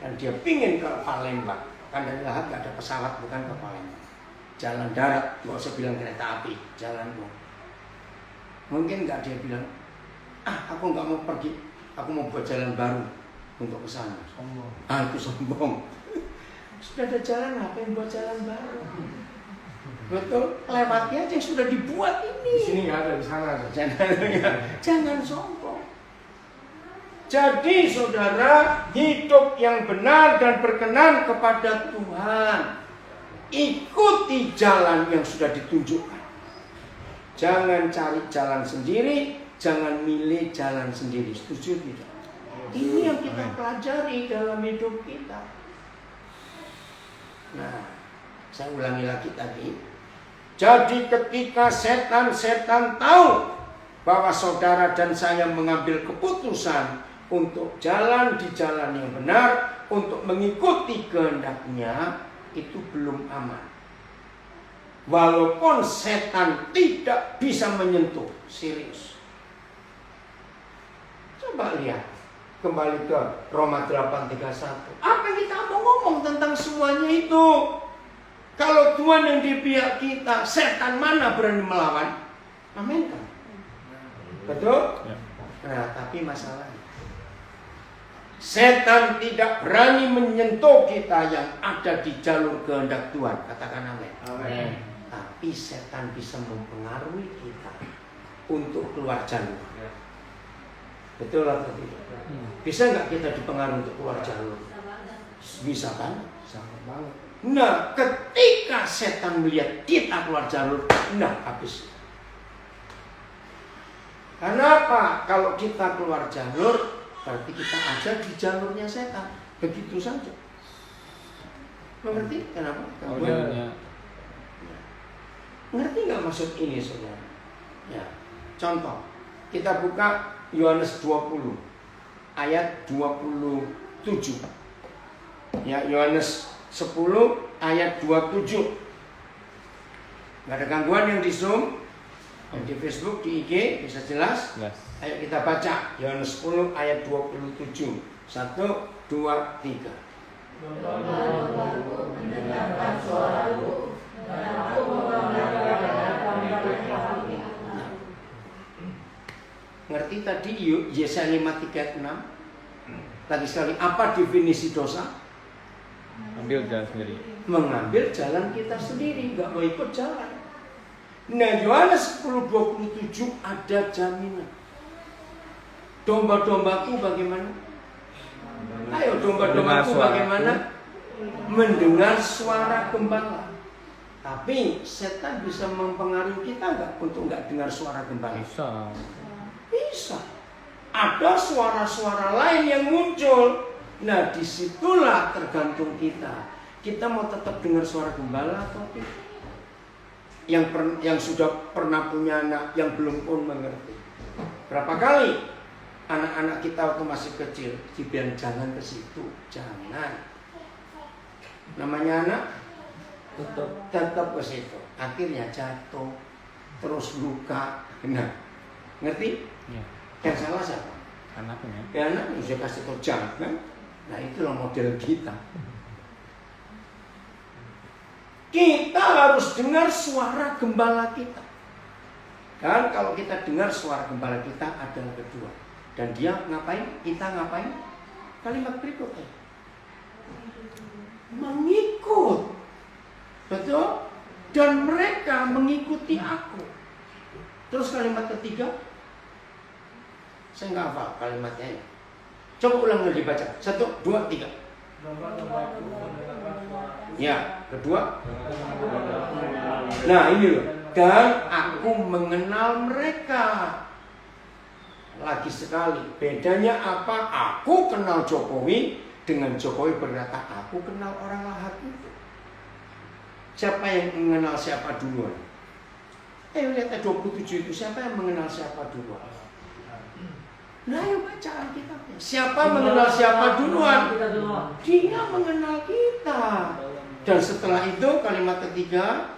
dan dia pingin ke Palembang, kan dari Lahat nggak ada pesawat, bukan ke Palembang, jalan darat, nggak usah bilang kereta api, jalan dong. Mungkin nggak dia bilang, aku nggak mau pergi, aku mau buat jalan baru untuk ke sana. Sombong. Itu sombong. Sudah ada jalan, apa yang buat jalan baru? Betul, lewatnya aja yang sudah dibuat ini. Di sini nggak ada, di sana ada. Jangan sombong. Jadi saudara, hidup yang benar dan berkenan kepada Tuhan, ikuti jalan yang sudah ditunjukkan. Jangan cari jalan sendiri, jangan milih jalan sendiri. Setuju tidak? Ini yang kita pelajari dalam hidup kita. Nah, saya ulangi lagi tadi. Jadi ketika setan tahu bahwa saudara dan saya mengambil keputusan untuk jalan di jalan yang benar, untuk mengikuti kehendaknya, itu belum aman. Walaupun setan tidak bisa menyentuh, serius. Coba lihat, kembali ke Roma 8:31. Apa kita mau ngomong tentang semuanya itu? Kalau Tuhan yang di pihak kita, setan mana berani melawan? Amin kan? Betul? Ya. Nah, tapi masalahnya, setan tidak berani menyentuh kita yang ada di jalur kehendak Tuhan. Katakan amin. Amin. Tapi setan bisa mempengaruhi kita untuk keluar jalur. Betul atau tidak? Bisa nggak kita dipengaruhi untuk keluar jalur? Bisa kan? Sangat banget. Nah, ketika setan melihat kita keluar jalur, nah habis. Kenapa? Kalau kita keluar jalur, berarti kita ada di jalurnya setan. Begitu saja. Mengerti? Kenapa? Ngerti nggak maksud ini, saudara? Ya. Contoh, kita buka Yohanes 20 ayat 27. Ya, Yohanes 10 ayat 27. Nggak ada gangguan yang di Zoom, yang di Facebook, di IG, bisa jelas? Jelas. Ayo kita baca Yohanes 10 ayat 27. 1, 2, 3. Mendengarkan suaraku dan aku Ngerti tadi Yesaya 53:6? Lagi sekali, apa definisi dosa? Ambil jalan sendiri. Mengambil jalan kita sendiri, nggak mau ikut jalan. Nah, Yohanes 10:27 ada jaminan. Domba-dombaku bagaimana? Ayo, domba-dombaku bagaimana? Mendengar suara gembala. Tapi setan bisa mempengaruhi kita nggak untuk nggak dengar suara gembala? Bisa. Bisa. Ada suara-suara lain yang muncul. Nah, disitulah tergantung kita. Kita mau tetap dengar suara gembala atau tidak? Yang sudah pernah punya anak, yang belum pun mengerti. Berapa kali Anak-anak kita waktu masih kecil dibilang jangan ke situ, jangan. Namanya anak tetap ke situ. Akhirnya jatuh, terus luka. Nah, ngerti? Ya. Yang salah siapa? Anaknya. Ya anak saya kasih tau jangan. Nah itulah model kita. Kita harus dengar suara gembala kita. Dan kalau kita dengar suara gembala kita ada yang kedua. Dan dia ngapain? Kita ngapain? Kalimat berikutnya. Mengikut. Betul? Dan mereka mengikuti aku. Terus kalimat ketiga. Saya nggak hafal kalimatnya. Coba ulang lagi baca. 1, 2, 3. Ya, kedua. Nah ini loh. Dan aku mengenal mereka. Lagi sekali. Bedanya apa? Aku kenal Jokowi dengan Jokowi berkata aku kenal orang Lahat itu. Siapa yang mengenal siapa duluan? Lihat 27 itu siapa yang mengenal siapa duluan? Nah, ayo baca Alkitabnya. Siapa mengenal siapa duluan? Dia mengenal kita. Dan setelah itu kalimat ketiga.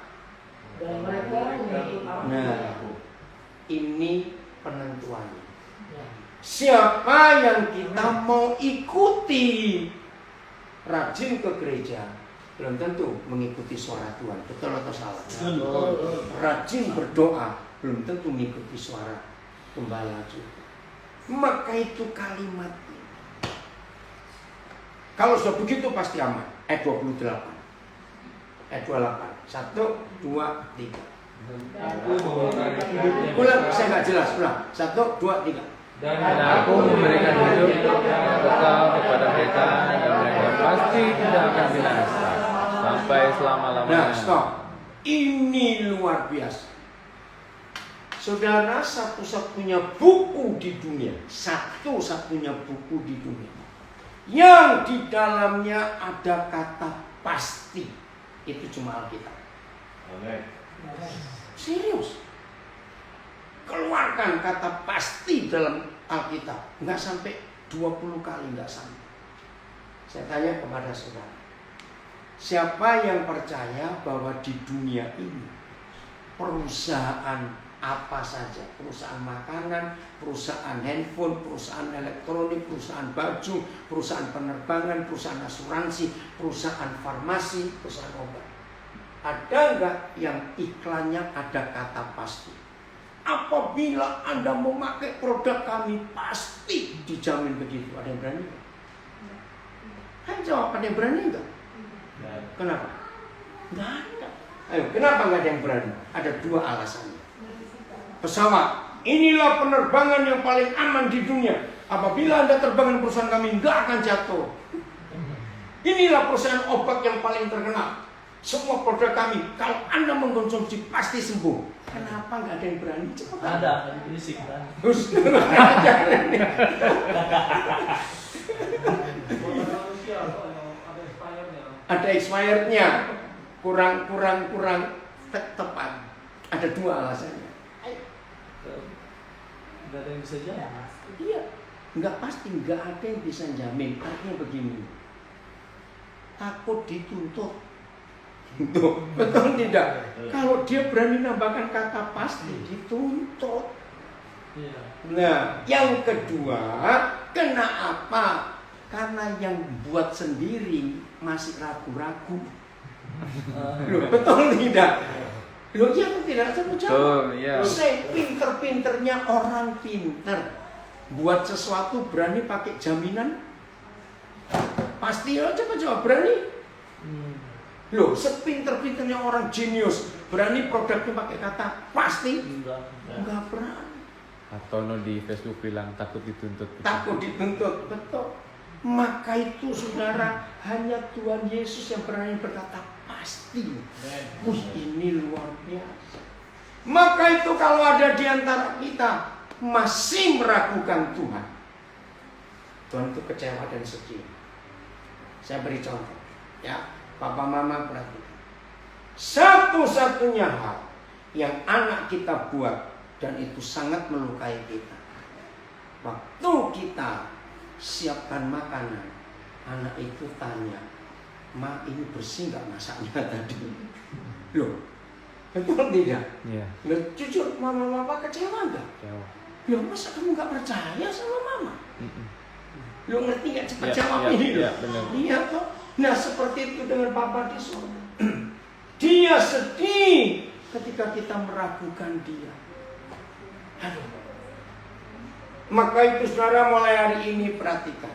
Dan mereka mengikut aku. Nah, ini penentuannya. Siapa yang kita mau ikuti? Rajin ke gereja belum tentu mengikuti suara Tuhan. Betul atau salah? Rajin berdoa belum tentu mengikuti suara gembala juga. Maka itu kalimat ini. Kalau sudah begitu pasti aman. Ayat 28. Ayat 28. 1, 2, 3. Ulang, saya nggak jelas. Ulang. 1, 2, 3. Dan aku memberikan hidup yang kekal kepada mereka dan mereka pasti tidak akan binasa sampai selama-lamanya. Nah, stop. Ini luar biasa. Saudara, satu-satunya buku di dunia, satu-satunya buku di dunia yang di dalamnya ada kata pasti, itu cuma Alkitab. Serius. Keluarkan kata pasti dalam Alkitab. Nggak sampai 20 kali, nggak sampai. Saya tanya kepada saudara, siapa yang percaya bahwa di dunia ini perusahaan apa saja, perusahaan makanan, perusahaan handphone, perusahaan elektronik, perusahaan baju, perusahaan penerbangan, perusahaan asuransi, perusahaan farmasi, perusahaan obat, ada nggak yang iklannya ada kata pasti? Apabila Anda memakai produk kami pasti dijamin begitu. Ada yang berani nggak? Ayo jawab, ada yang berani nggak? Kenapa? Nggak ada. Ayo, kenapa nggak ada yang berani? Ada 2 alasannya. Pesawat, inilah penerbangan yang paling aman di dunia. Apabila Anda terbang dengan perusahaan kami, nggak akan jatuh. Inilah perusahaan obat yang paling terkenal. Semua produk kami, kalau Anda mengkonsumsi pasti sembuh. Kenapa nggak ada yang berani? Cepat. Ada, ini sih kan. Ada expirednya, kurang tepat. Ada 2 alasannya. Gak ada yang bisa jamin. Iya, nggak pasti, nggak ada yang bisa jamin. Artinya begini, takut dituntut. Betul tidak? Kalau dia berani nambahkan kata pasti, dituntut. Nah, yang kedua, kenapa? Karena yang buat sendiri masih ragu-ragu. Loh, betul tidak? Loh, yang tidak terjawab. Betul, iya. Saya pinter-pinternya orang pinter. Buat sesuatu berani pakai jaminan? Pasti ya, coba berani. Loh, sepinter-pinternya orang jenius berani produknya pakai kata pasti? Enggak berani. Atau di Facebook bilang takut dituntut. Takut dituntut, betul. Maka itu saudara, hanya Tuhan Yesus yang berani berkata pasti. Wih, ini luar biasa. Maka itu kalau ada di antara kita masih meragukan Tuhan, Tuhan itu kecewa dan sedih. Saya beri contoh, ya. Papa mama perhatikan. Satu-satunya hal yang anak kita buat dan itu sangat melukai kita, Waktu kita siapkan makanan, anak itu tanya, "Ma, ini bersih nggak masaknya tadi?" Loh, betul tidak? Iya. Loh, jujur, mama papa kecewa nggak? Jauh. Loh, masa kamu nggak percaya sama mama? Lo ngerti nggak cepat Ya, jawab ya, ini? ya, benar. Iya toh. Nah, seperti itu dengan Bapa di surga. Dia sedih ketika kita meragukan dia. Aduh. Maka itu saudara mulai hari ini perhatikan.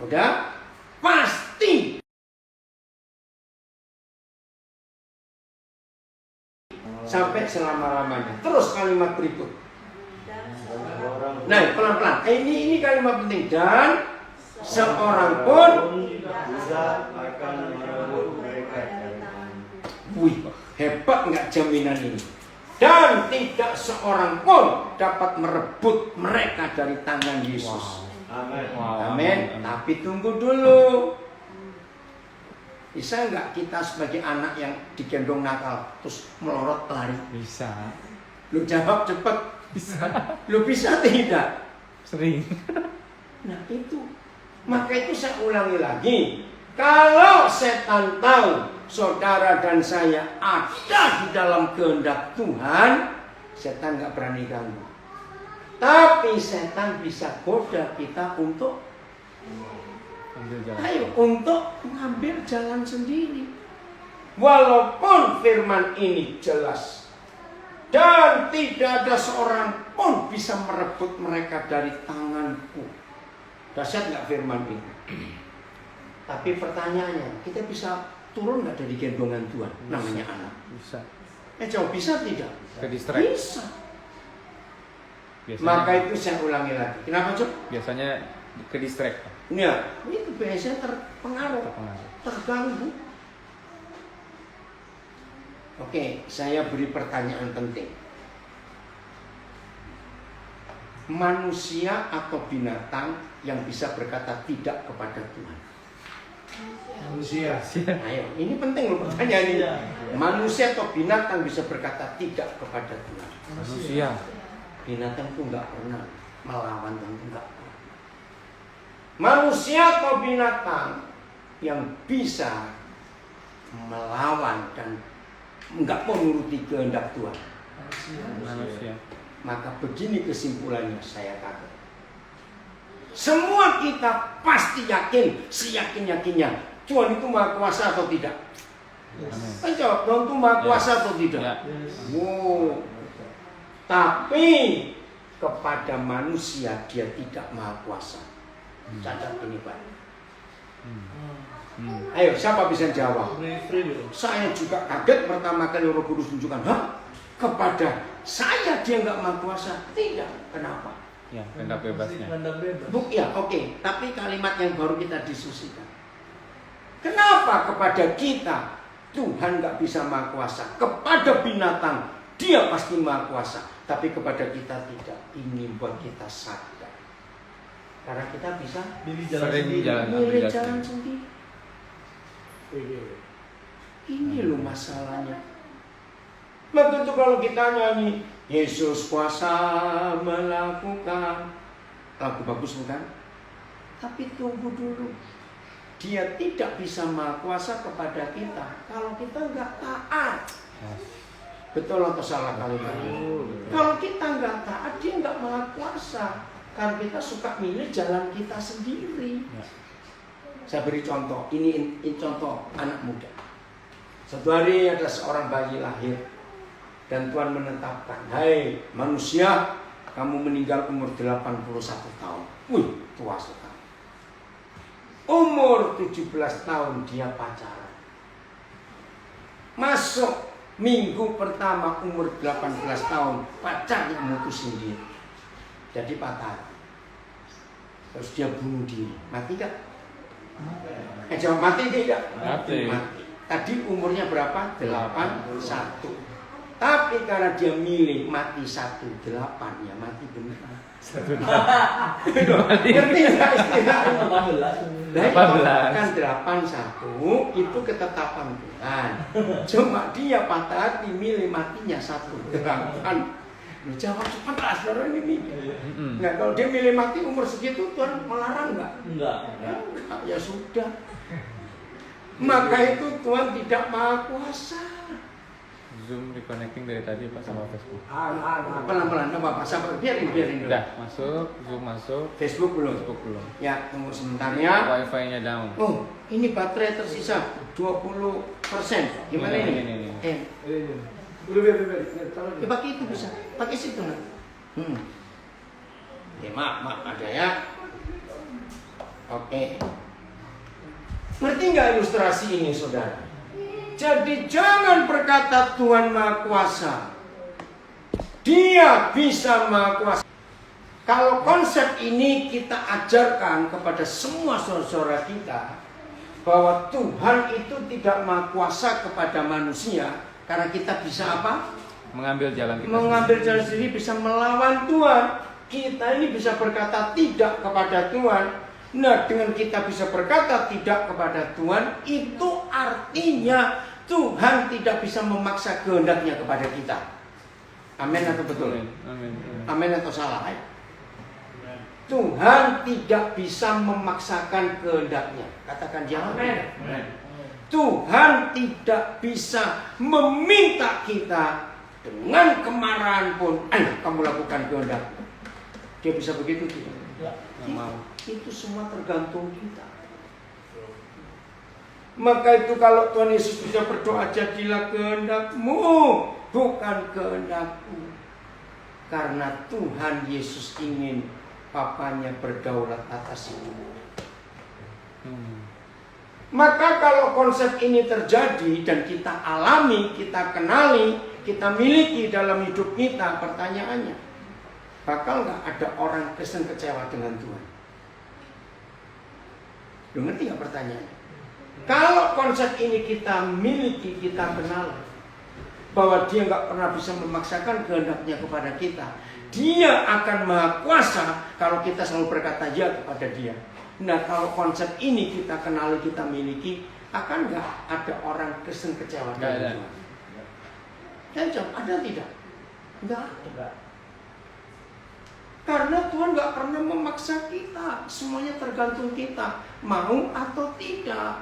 Udah? Pasti sampai selama-lamanya. Terus kalimat berikut. Nah, pelan-pelan. Ini kalimat penting. Dan seorang pun wih, hebat nggak jaminan ini? Dan tidak seorang pun dapat merebut mereka dari tangan Yesus. Amin. Tapi tunggu dulu. Bisa nggak kita sebagai anak yang digendong nakal terus melorot lari? Bisa. Lu jawab cepet. Bisa. Lu bisa tidak? Sering. Nah itu. Maka itu saya ulangi lagi. Kalau setan tahu saudara dan saya ada di dalam kehendak Tuhan, setan nggak berani ganggu. Tapi setan bisa goda kita untuk untuk mengambil jalan sendiri. Walaupun firman ini jelas dan tidak ada seorang pun bisa merebut mereka dari tanganku. Dahsyat nggak firman ini? Tapi pertanyaannya, kita bisa turun nggak dari gendongan Tuhan? Namanya anak. Bisa. Jawab bisa tidak? Ke distract. Bisa. Biasanya, Maka itu saya ulangi lagi. Kenapa, Cok? biasanya ke distract. Ya, itu biasanya terpengaruh, terganggu. Oke, saya beri pertanyaan penting. Manusia atau binatang yang bisa berkata tidak kepada Tuhan? Manusia. Ayo, ini penting loh pertanyaan ini. Manusia atau binatang bisa berkata tidak kepada Tuhan? Manusia. Binatang itu nggak pernah melawan Tuhan, nggak pernah. Manusia atau binatang yang bisa melawan dan nggak menuruti kehendak Tuhan? Manusia. Maka begini kesimpulannya, saya katakan. Semua kita pasti yakin, seyakin-yakinnya Tuhan itu maha kuasa atau tidak? Kan jawab, Tuhan itu maha kuasa atau tidak? Ya. Wow. Tapi kepada manusia dia tidak maha kuasa. Cacat ini Pak. Ayo, siapa bisa jawab? Saya juga kaget pertama kali Roh Kudus tunjukkan. Hah? Kepada saya dia nggak maha kuasa? Tidak. Kenapa? Ya, kehendak bebasnya. Buk ya, oke. Tapi kalimat yang baru kita diskusikan. Kenapa kepada kita Tuhan nggak bisa maha kuasa? Kepada binatang dia pasti maha kuasa. Tapi kepada kita tidak. Ini buat kita sadar. Karena kita bisa Sering jalan milih aplikasi. jalan sendiri. Ini loh masalahnya. Maka itu kalau kita nyanyi Yesus kuasa melakukan, lagu bagus bukan? Tapi tunggu dulu. Dia tidak bisa maha kuasa kepada kita kalau kita nggak taat. Betul atau salah kalimat? Kalau kita nggak taat, dia nggak maha kuasa. Karena kita suka milih jalan kita sendiri. Saya beri contoh. Ini contoh anak muda. Suatu hari ada seorang bayi lahir. Dan Tuhan menetapkan, hai manusia, kamu meninggal umur 81 tahun. Wih, tua sekali. Umur 17 tahun dia pacaran. Masuk minggu pertama umur 18 tahun, pacarnya mutusin dia. Jadi patah. Terus dia bunuh diri. Mati gak? Jawab mati tidak? Mati. Tadi umurnya berapa? 81. Tapi karena dia milih mati 18, ya mati benar. Ngerti nggak istilahnya? 18. Kan 81 itu ketetapan Tuhan. Cuma dia patah hati milih matinya 18. Jawab cepatlah, saudara ini. Nah, kalau dia milih mati umur segitu, Tuhan melarang nggak? Enggak. Enggak, ya sudah. Maka itu Tuhan tidak maha kuasa. Zoom reconnecting dari tadi Pak sama Facebook. Pelan-pelan, nggak apa-apa. Sabar, biarin dulu. Udah masuk, Zoom masuk. Facebook belum? Facebook belum. Ya, tunggu sebentar ya. Wifi-nya down. Oh, ini baterai tersisa 20%. Gimana ini? Ini. Udah biar. Taruh Ya pakai itu bisa, pakai situ nak. Ya maaf ada ya. Oke. Ngerti nggak ilustrasi ini, saudara? Jadi jangan berkata Tuhan Maha Kuasa. Dia bisa Maha Kuasa. Kalau konsep ini kita ajarkan kepada semua saudara-saudara kita, bahwa Tuhan itu tidak Maha Kuasa kepada manusia, karena kita bisa apa? Mengambil jalan kita. Mengambil jalan sendiri, bisa melawan Tuhan. Kita ini bisa berkata tidak kepada Tuhan. Nah, dengan kita bisa berkata tidak kepada Tuhan, itu artinya Tuhan tidak bisa memaksa kehendaknya kepada kita. Amin atau betul? Amin. Amin atau salah? Tuhan tidak bisa memaksakan kehendaknya. Katakan jangan. Amin. Tuhan tidak bisa meminta kita dengan kemarahan pun, kamu lakukan kehendak. Dia bisa begitu tidak? Nggak mau. Itu semua tergantung kita. Maka itu kalau Tuhan Yesus bisa berdoa, jadilah kehendakmu, bukan kehendakku. Karena Tuhan Yesus ingin Papanya berdaulat atas hidup. Maka kalau konsep ini terjadi dan kita alami, kita kenali, kita miliki dalam hidup kita, pertanyaannya, bakal nggak ada orang Kristen kecewa dengan Tuhan? Lu ngerti nggak pertanyaannya? Kalau konsep ini kita miliki, kita kenal, bahwa dia nggak pernah bisa memaksakan kehendaknya kepada kita, dia akan maha kuasa kalau kita selalu berkata ya kepada dia. Nah, kalau konsep ini kita kenali, kita miliki, akan nggak ada orang Kristen kecewa dengan Tuhan? Dan jawab, ada tidak? Nggak ada. Karena Tuhan nggak pernah memaksa kita, semuanya tergantung kita mau atau tidak.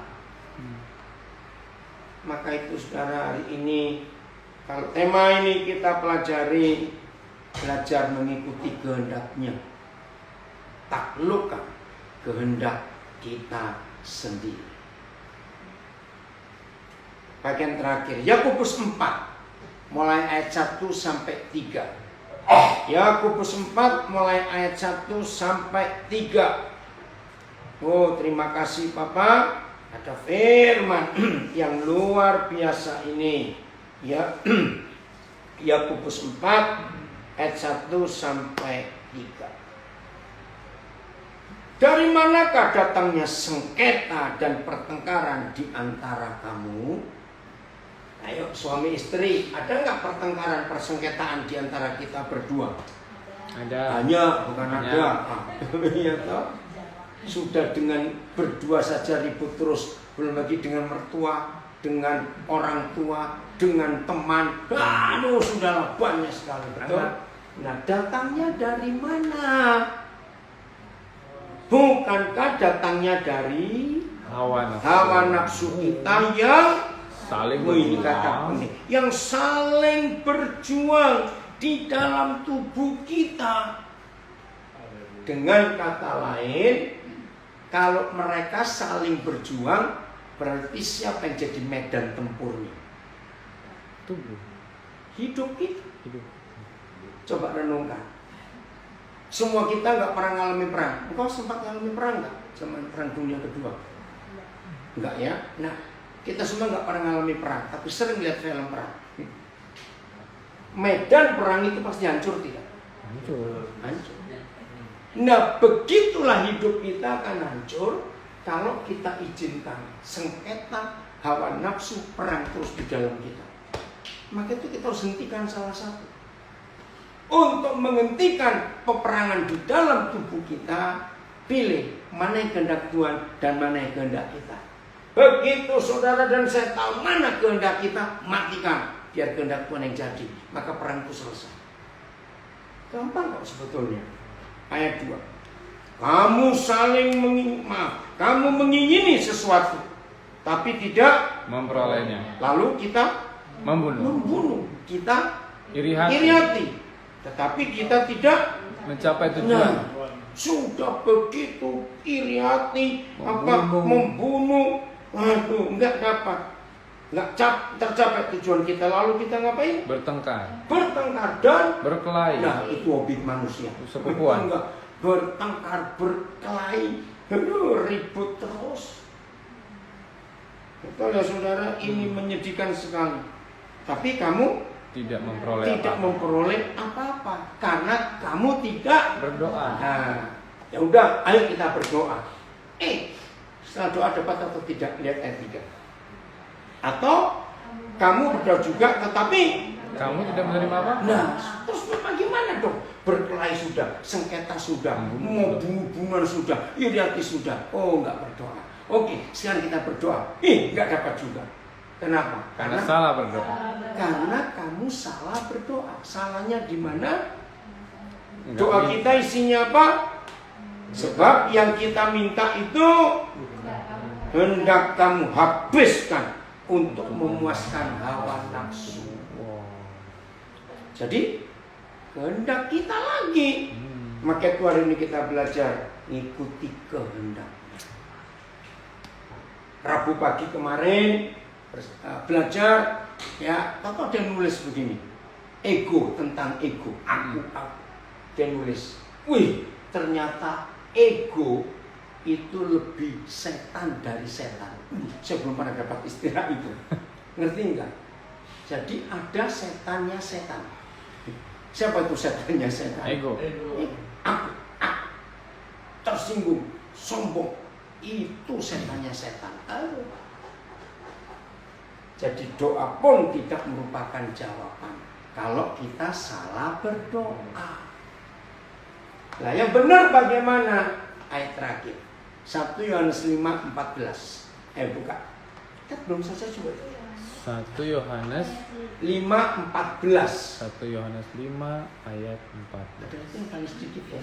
Maka itu saudara, hari ini kalau tema ini kita pelajari, belajar mengikuti kehendaknya, taklukkan kehendak kita sendiri. Bagian terakhir, Yakobus 4 mulai ayat 1 sampai 3. Yakobus 4 mulai ayat 1 sampai 3. Oh, terima kasih Papa. Ada firman yang luar biasa ini. Ya, Yakobus 4 ayat 1 sampai 3. Dari manakah datangnya sengketa dan pertengkaran di antara kamu? Ayo suami istri, ada nggak pertengkaran, persengketaan di antara kita berdua? Ada. Banyak, bukan ada. Iya toh? Sudah dengan berdua saja ribut terus, belum lagi dengan mertua, dengan orang tua, dengan teman. Aduh, sudahlah banyak sekali, betul? Nah, datangnya dari mana? Bukankah datangnya dari hawa nafsu kita yang saling ini kata berjuang, penting, yang saling berjuang di dalam tubuh kita. Dengan kata lain, kalau mereka saling berjuang, berarti siapa yang jadi medan tempurnya? tubuh. Hidup kita. Hidup. Coba renungkan. Semua kita nggak pernah ngalami perang. Engkau sempat ngalami perang nggak? Zaman perang dunia kedua? Enggak ya? Nah, kita semua nggak pernah ngalami perang, tapi sering lihat film perang. Medan perang itu pasti hancur tidak? Hancur. Nah, begitulah hidup kita akan hancur kalau kita izinkan sengketa, hawa nafsu, perang terus di dalam kita. Maka itu kita harus hentikan salah satu. Untuk menghentikan peperangan di dalam tubuh kita, pilih mana yang kehendak Tuhan dan mana yang kehendak kita. Begitu saudara dan saya tahu mana kehendak kita, matikan biar kehendak Tuhan yang jadi. Maka perang itu selesai. Gampang kok sebetulnya. Ayat 2. Kamu saling kamu mengingini sesuatu, tapi tidak Memperolehnya. lalu kita membunuh. Kita Iri iri hati. hati, tetapi kita tidak. Mencapai tujuan. Nah, sudah begitu iri hati, membunuh, aduh, enggak dapat, tercapai tujuan kita, lalu kita ngapain? Bertengkar. Bertengkar dan Berkelahi. nah itu hobi manusia. Sepupuan. Enggak, bertengkar, berkelahi, aduh, ribut terus. Betul ya saudara, ini menyedihkan sekali. Tapi kamu Tidak memperoleh tidak apa-apa. memperoleh apa-apa karena kamu tidak Berdoa. Nah, ya udah, ayo kita berdoa. Setelah doa dapat atau tidak? Lihat ayat 3. Atau kamu berdoa juga, tetapi Kamu tidak menerima apa? nah, terus bagaimana dong? Berkelahi sudah, sengketa sudah, mau bunuh-bunuhan sudah, iri hati sudah. Oh, enggak berdoa. Oke, sekarang kita berdoa. Enggak dapat juga. Kenapa? Karena salah berdoa. Karena kamu salah berdoa. Salahnya di mana? Enggak Doa bisa. kita isinya apa? Sebab yang kita minta itu hendak kamu habiskan untuk memuaskan hawa nafsu. Jadi kehendak kita lagi. Maka hari ini kita belajar ikuti kehendaknya. Rabu pagi kemarin belajar, ya, Toto dia nulis begini, ego, tentang ego, aku. Dia nulis, wih, ternyata ego itu lebih setan dari setan. Saya belum pernah dapat istilah itu. Ngerti enggak? Jadi ada setannya setan. Siapa itu setannya setan? Ego. Aku. Tersinggung, sombong. Itu setannya setan. Jadi doa pun tidak merupakan jawaban kalau kita salah berdoa. Nah, yang benar bagaimana? Ayat terakhir 1 Yohanes 5:14. Buka. Kita belum selesai juga. 1 Yohanes 5:14. 1 Yohanes 5 ayat 14. Itu yang paling sedikit ya.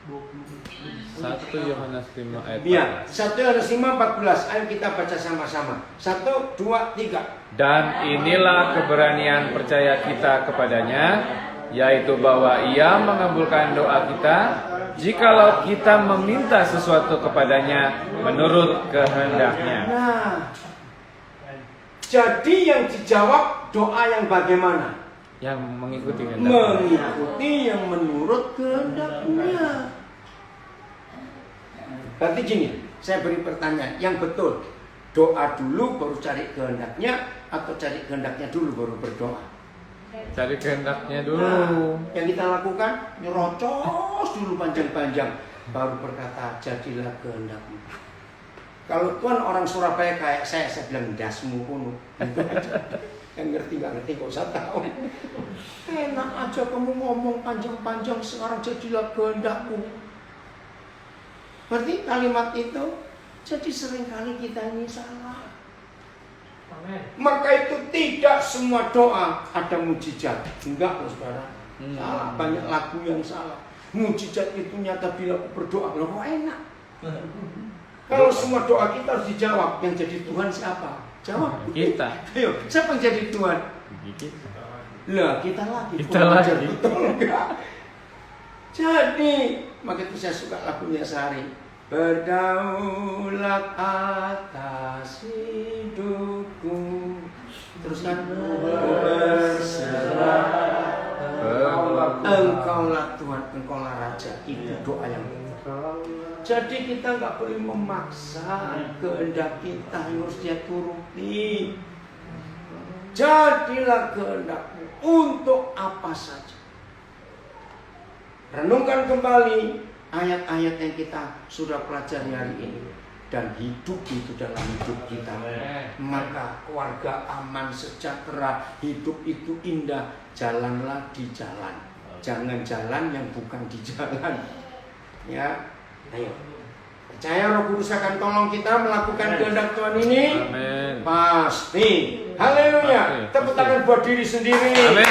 1 Yohanes 5 ayat Iya, 14. 1 Yohanes 5:14. Ayo kita baca sama-sama. 1, 2, 3. Dan inilah keberanian percaya kita kepadanya, yaitu bahwa Ia mengabulkan doa kita jikalau kita meminta sesuatu kepadanya menurut kehendaknya. Nah, jadi yang dijawab doa yang bagaimana? Yang mengikuti kehendaknya. Mengikuti yang menurut kehendaknya. Berarti gini, saya beri pertanyaan yang betul. Doa dulu baru cari kehendaknya, atau cari kehendaknya dulu baru berdoa? Cari kehendaknya dulu. Nah, yang kita lakukan nyerocos dulu panjang-panjang, baru berkata jadilah kehendakmu. Kalau Tuhan orang Surabaya kayak saya bilang dasmu kuno. Yang ngerti nggak ngerti kok usah tahu. Enak aja kamu ngomong panjang-panjang, sekarang jadilah kehendakmu. Berarti kalimat itu, jadi seringkali kita ini salah. Maka itu tidak semua doa ada mujizat. Enggak loh saudara. Salah, banyak lagu yang salah. Mujizat itu nyata bila aku berdoa. Loh kok enak? Kalau semua doa kita harus dijawab, yang jadi Tuhan siapa? Jawab. Kita. Ayo, siapa yang jadi Tuhan? Kita. Lah, kita lagi. Kita lagi. Betul enggak? Jadi, maka itu saya suka lagunya Sari. Berdaulat atas hidupku. Terus kan berserah. Engkaulah Tuhan, engkaulah Raja. Itu doa yang benar. Jadi kita nggak boleh memaksa kehendak kita yang harus dia turuti. Jadilah kehendakmu untuk apa saja. Renungkan kembali ayat-ayat yang kita sudah pelajari hari ini, dan hidup itu dalam hidup kita, maka keluarga aman, sejahtera, hidup itu indah. Jalanlah di jalan, jangan jalan yang bukan di jalan. Ya, ayo. Percaya Roh Kudus akan tolong kita melakukan kehendak Tuhan ini. Amin. Pasti. Haleluya. Pasti, Tepuk pasti. tangan buat diri sendiri. Amin.